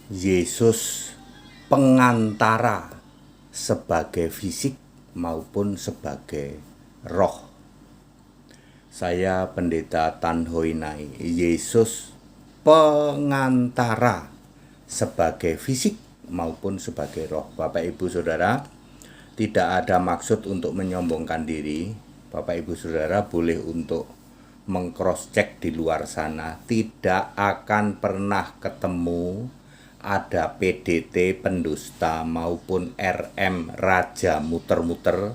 Yesus pengantara sebagai fisik maupun sebagai roh. Saya Pendeta Tan Hoi Nai. Yesus pengantara sebagai fisik maupun sebagai roh. Bapak Ibu Saudara, tidak ada maksud untuk menyombongkan diri. Bapak Ibu Saudara boleh untuk meng-cross check di luar sana. Tidak akan pernah ketemu ada PDT pendusta maupun RM raja muter-muter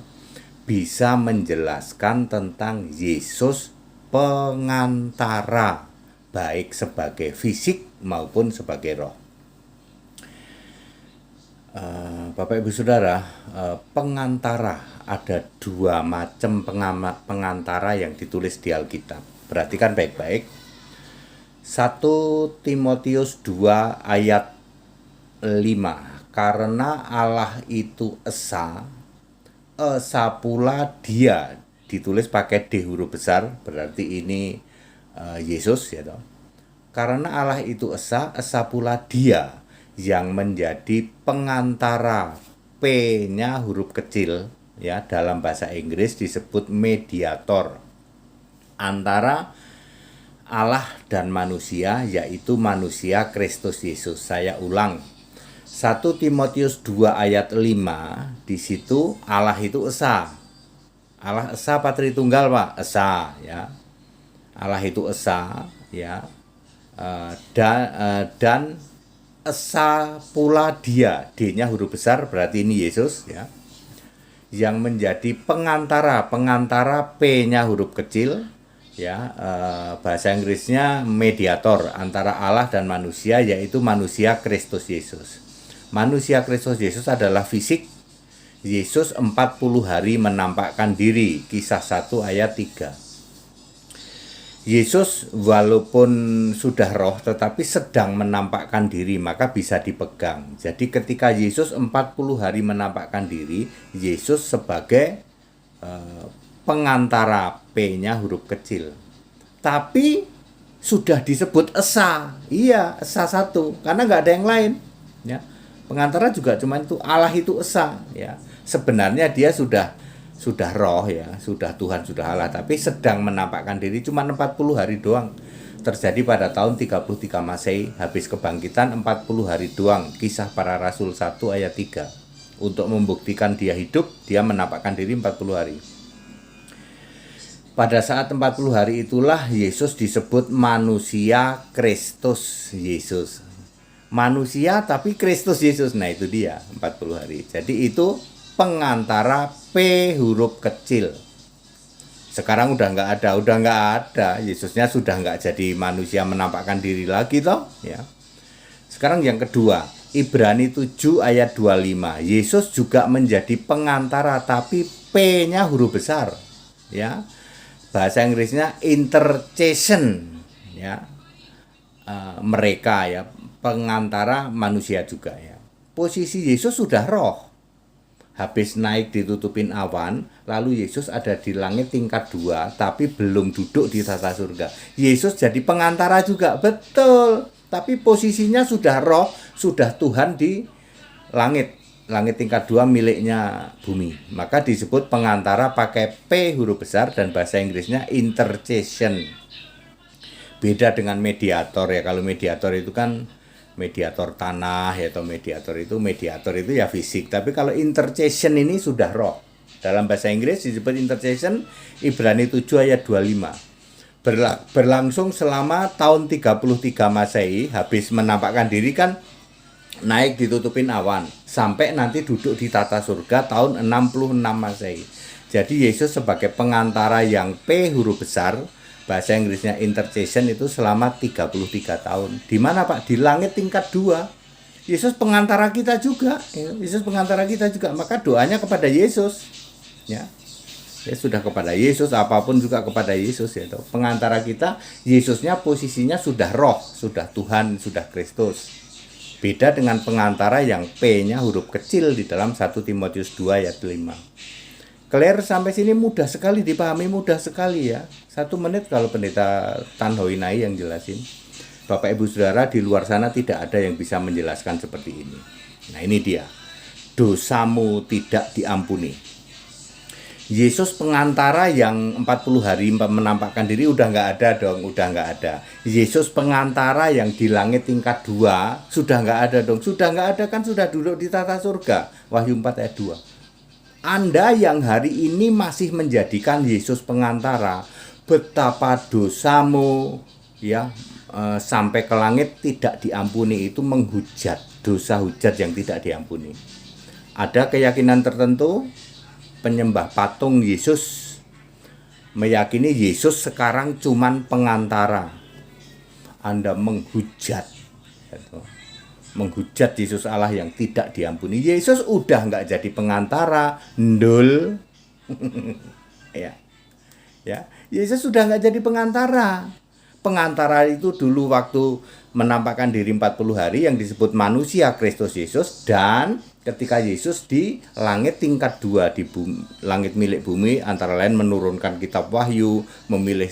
bisa menjelaskan tentang Yesus pengantara, baik sebagai fisik maupun sebagai roh. Bapak Ibu Saudara, pengantara, ada dua macam pengantara yang ditulis di Alkitab. Perhatikan baik-baik. 1 Timotius 2 ayat 5. Karena Allah itu esa pula dia, ditulis pakai D huruf besar, berarti ini Yesus ya toh. Karena Allah itu esa pula dia yang menjadi pengantara, P-nya huruf kecil ya, dalam bahasa Inggris disebut mediator antara Allah dan manusia, yaitu manusia Kristus Yesus. Saya ulang. 1 Timotius 2 ayat 5, di situ Allah itu esa. Allah esa apa Tritunggal, Pak? Esa ya. Allah itu esa ya. Dan esa pula dia, D-nya huruf besar, berarti ini Yesus ya. Yang menjadi pengantara, P-nya huruf kecil ya, bahasa Inggrisnya mediator antara Allah dan manusia, yaitu manusia Kristus Yesus. Manusia Kristus Yesus adalah fisik. Yesus 40 hari menampakkan diri, Kisah 1 ayat 3. Yesus walaupun sudah roh tetapi sedang menampakkan diri, maka bisa dipegang. Jadi ketika Yesus 40 hari menampakkan diri, Yesus sebagai pengantara, P-nya huruf kecil. Tapi sudah disebut esa. Iya, esa satu, karena nggak ada yang lain ya. Pengantara juga cuma itu, Allah itu esa ya. Sebenarnya dia sudah roh ya, sudah Tuhan, sudah Allah, tapi sedang menampakkan diri cuma 40 hari doang. Terjadi pada tahun 33 Masehi, habis kebangkitan 40 hari doang. Kisah Para Rasul 1 ayat 3. Untuk membuktikan dia hidup, dia menampakkan diri 40 hari. Pada saat 40 hari itulah Yesus disebut manusia Kristus Yesus. Manusia tapi Kristus Yesus. Nah itu dia 40 hari. Jadi itu pengantara, P huruf kecil. Sekarang udah nggak ada. Yesusnya sudah nggak jadi manusia menampakkan diri lagi toh ya. Sekarang yang kedua, Ibrani 7 ayat 25. Yesus juga menjadi pengantara tapi P-nya huruf besar ya. Bahasa Inggrisnya intercession ya. Mereka ya, pengantara manusia juga ya. Posisi Yesus sudah roh. Habis naik ditutupin awan, lalu Yesus ada di langit tingkat 2, tapi belum duduk di tata surga. Yesus jadi pengantara juga, betul. Tapi posisinya sudah roh, sudah Tuhan di langit. Langit tingkat 2 miliknya bumi. Maka disebut pengantara pakai P huruf besar dan bahasa Inggrisnya intercession. Beda dengan mediator ya. Kalau mediator itu kan mediator tanah ya, atau mediator itu ya fisik. Tapi kalau intercession ini sudah roh. Dalam bahasa Inggris disebut intercession, Ibrani 7 ayat 25. Berlangsung selama tahun 33 Masehi, habis menampakkan diri kan naik ditutupin awan sampai nanti duduk di tata surga tahun 66 Masehi. Jadi Yesus sebagai pengantara yang P huruf besar, bahasa Inggrisnya intercession, itu selama 33 tahun. Di mana Pak? Di langit tingkat 2. Yesus pengantara kita juga. Maka doanya kepada Yesus. Ya. Ya sudah kepada Yesus, apapun juga kepada Yesus ya. Pengantara kita, Yesusnya posisinya sudah roh, sudah Tuhan, sudah Kristus. Beda dengan pengantara yang P-nya huruf kecil di dalam 1 Timotius 2 ayat 5. Clear sampai sini, mudah sekali dipahami, mudah sekali ya. 1 menit kalau Pendeta Tan Hoi Nai yang jelasin. Bapak Ibu Saudara, di luar sana tidak ada yang bisa menjelaskan seperti ini. Nah, ini dia. Dosamu tidak diampuni. Yesus pengantara yang 40 hari menampakkan diri udah nggak ada dong, udah nggak ada. Yesus pengantara yang di langit tingkat 2 sudah nggak ada dong, sudah nggak ada kan, sudah duduk di tata surga. Wahyu 4 ayat 2. Anda yang hari ini masih menjadikan Yesus pengantara, betapa dosamu ya sampai ke langit tidak diampuni, itu menghujat, dosa hujat yang tidak diampuni. Ada keyakinan tertentu, penyembah patung Yesus meyakini Yesus sekarang cuman pengantara. Anda menghujat Yesus Allah yang tidak diampuni. Yesus udah nggak jadi pengantara, ndul. ya Yesus sudah nggak jadi pengantara. Pengantara itu dulu waktu menampakkan diri 40 hari yang disebut manusia Kristus Yesus, dan ketika Yesus di langit tingkat 2, di langit milik bumi, antara lain menurunkan kitab Wahyu, memilih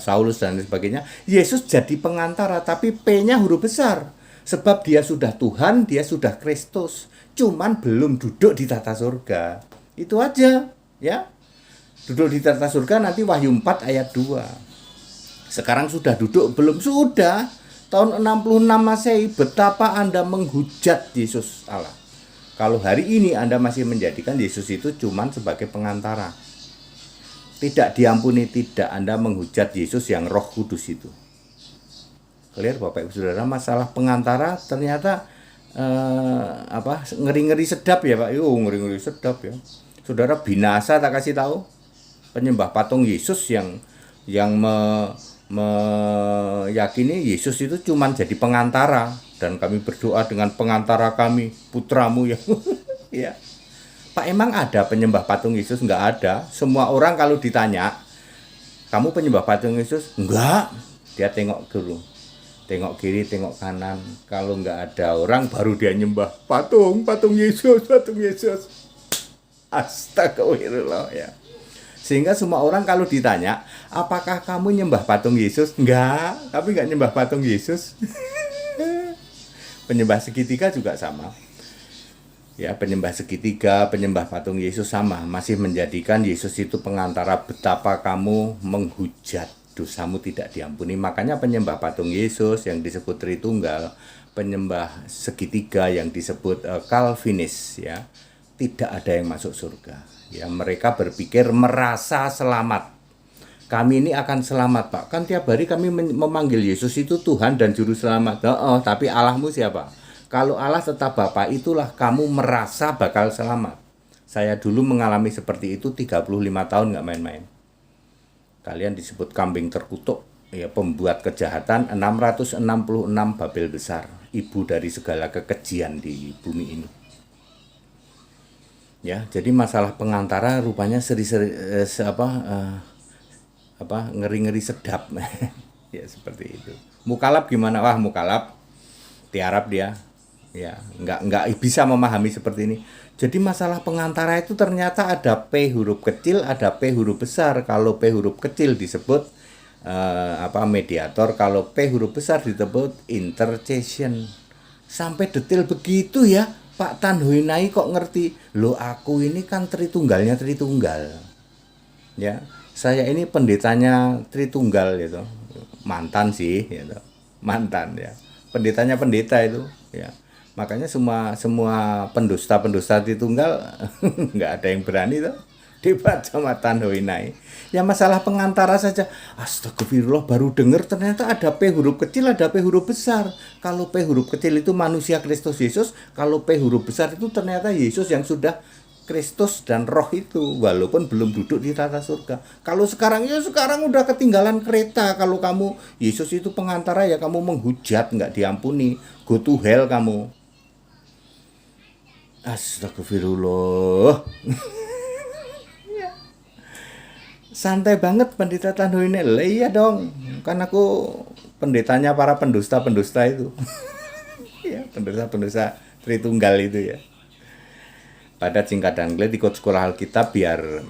Saulus dan sebagainya, Yesus jadi pengantara, tapi P-nya huruf besar. Sebab dia sudah Tuhan, dia sudah Kristus, cuman belum duduk di tata surga. Itu aja, ya. Duduk di tata surga nanti Wahyu 4 ayat 2. Sekarang sudah duduk belum? Sudah. Tahun 66 Masehi, betapa Anda menghujat Yesus Allah. Kalau hari ini Anda masih menjadikan Yesus itu cuman sebagai pengantara, tidak diampuni, tidak. Anda menghujat Yesus yang Roh Kudus itu. Clear Bapak Ibu Saudara, masalah pengantara ternyata ngeri-ngeri sedap ya Pak. Ngeri-ngeri sedap ya. Saudara, binasa tak kasih tahu. Penyembah patung Yesus yang meyakini Yesus itu cuma jadi pengantara, dan kami berdoa dengan pengantara kami, putramu yang ya. Pak, emang ada penyembah patung Yesus? Nggak ada. Semua orang kalau ditanya, kamu penyembah patung Yesus? Enggak. Dia tengok dulu, tengok kiri, tengok kanan. Kalau nggak ada orang, baru dia nyembah patung Yesus. Astagfirullah ya. Sehingga semua orang kalau ditanya, apakah kamu nyembah patung Yesus? Enggak, kami enggak nyembah patung Yesus. Penyembah segitiga juga sama. Ya, penyembah segitiga, penyembah patung Yesus sama. Masih menjadikan Yesus itu pengantara. Betapa kamu menghujat, dosamu tidak diampuni. Makanya penyembah patung Yesus yang disebut Tritunggal, penyembah segitiga yang disebut Calvinis, ya, tidak ada yang masuk surga. Ya, mereka berpikir merasa selamat. Kami ini akan selamat, Pak. Kan tiap hari kami memanggil Yesus itu Tuhan dan Juru Selamat. Tapi Allahmu siapa? Kalau Allah tetap Bapa, itulah kamu merasa bakal selamat. Saya dulu mengalami seperti itu 35 tahun, nggak main-main. Kalian disebut kambing terkutuk, ya, pembuat kejahatan, 666 Babel besar, ibu dari segala kekejian di bumi ini. Ya, jadi masalah pengantara rupanya ngeri-ngeri sedap. Ya, seperti itu. Mukalab gimana? Wah, mukalab tiarap dia. Ya, nggak bisa memahami seperti ini. Jadi masalah pengantara itu ternyata ada P huruf kecil, ada P huruf besar. Kalau P huruf kecil disebut mediator, kalau P huruf besar disebut intercession. Sampai detail begitu ya. Pak Tan Huinai kok ngerti? Loh, aku ini kan Tritunggalnya Tritunggal. Ya, saya ini pendetanya Tritunggal gitu. Mantan sih gitu. Mantan ya. Pendetanya pendeta itu ya. Makanya semua pendusta Tritunggal nggak ada yang berani tuh debat sama Tan Huinai. Ya, masalah pengantara saja. Astagfirullah, baru dengar ternyata ada P huruf kecil, ada P huruf besar. Kalau P huruf kecil itu manusia Kristus Yesus, kalau P huruf besar itu ternyata Yesus yang sudah Kristus dan Roh itu, walaupun belum duduk di tata surga. Kalau sekarang udah ketinggalan kereta. Kalau kamu Yesus itu pengantara, ya kamu menghujat, nggak diampuni. Go to hell kamu. Astagfirullah. Santai banget pendeta Tan Huinai. Iya dong, kan aku pendetanya para pendusta itu. Ya, pendusta Tritunggal itu ya. Pada singkat dan ikut sekolah Alkitab biar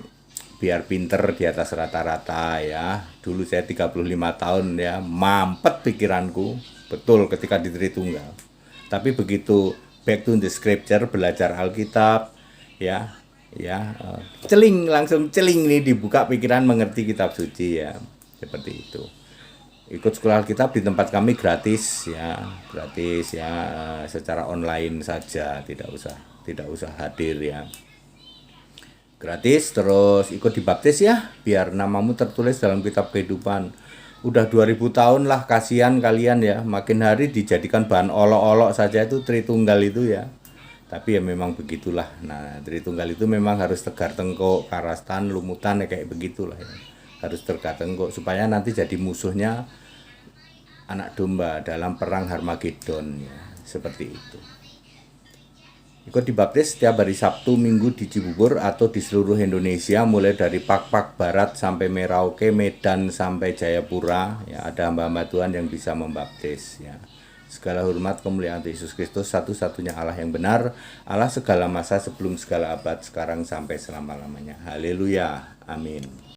biar pinter di atas rata-rata ya. Dulu saya 35 tahun ya, mampet pikiranku betul ketika di Tritunggal. Tapi begitu back to the scripture, belajar Alkitab ya, celing, langsung celing nih, dibuka pikiran, mengerti kitab suci ya, seperti itu. Ikut sekolah Alkitab di tempat kami gratis ya, secara online saja, tidak usah hadir ya, gratis. Terus ikut dibaptis ya, biar namamu tertulis dalam kitab kehidupan. Udah 2000 tahun lah, kasihan kalian ya, makin hari dijadikan bahan olok-olok saja itu Tritunggal itu ya. Tapi ya memang begitulah. Nah, Tritunggal itu memang harus tegar tengkuk, karastan, lumutan ya, kayak begitulah ya. Harus tegar tengkuk supaya nanti jadi musuhnya anak domba dalam perang Harmagedon ya, seperti itu. Ikut dibaptis setiap hari Sabtu Minggu di Cibubur atau di seluruh Indonesia, mulai dari Pak Barat sampai Merauke, Medan sampai Jayapura ya, ada hamba-hamba Tuhan yang bisa membaptis ya. Segala hormat kemuliaan Yesus Kristus, satu-satunya Allah yang benar, Allah segala masa, sebelum segala abad, sekarang sampai selama-lamanya. Haleluya, amin.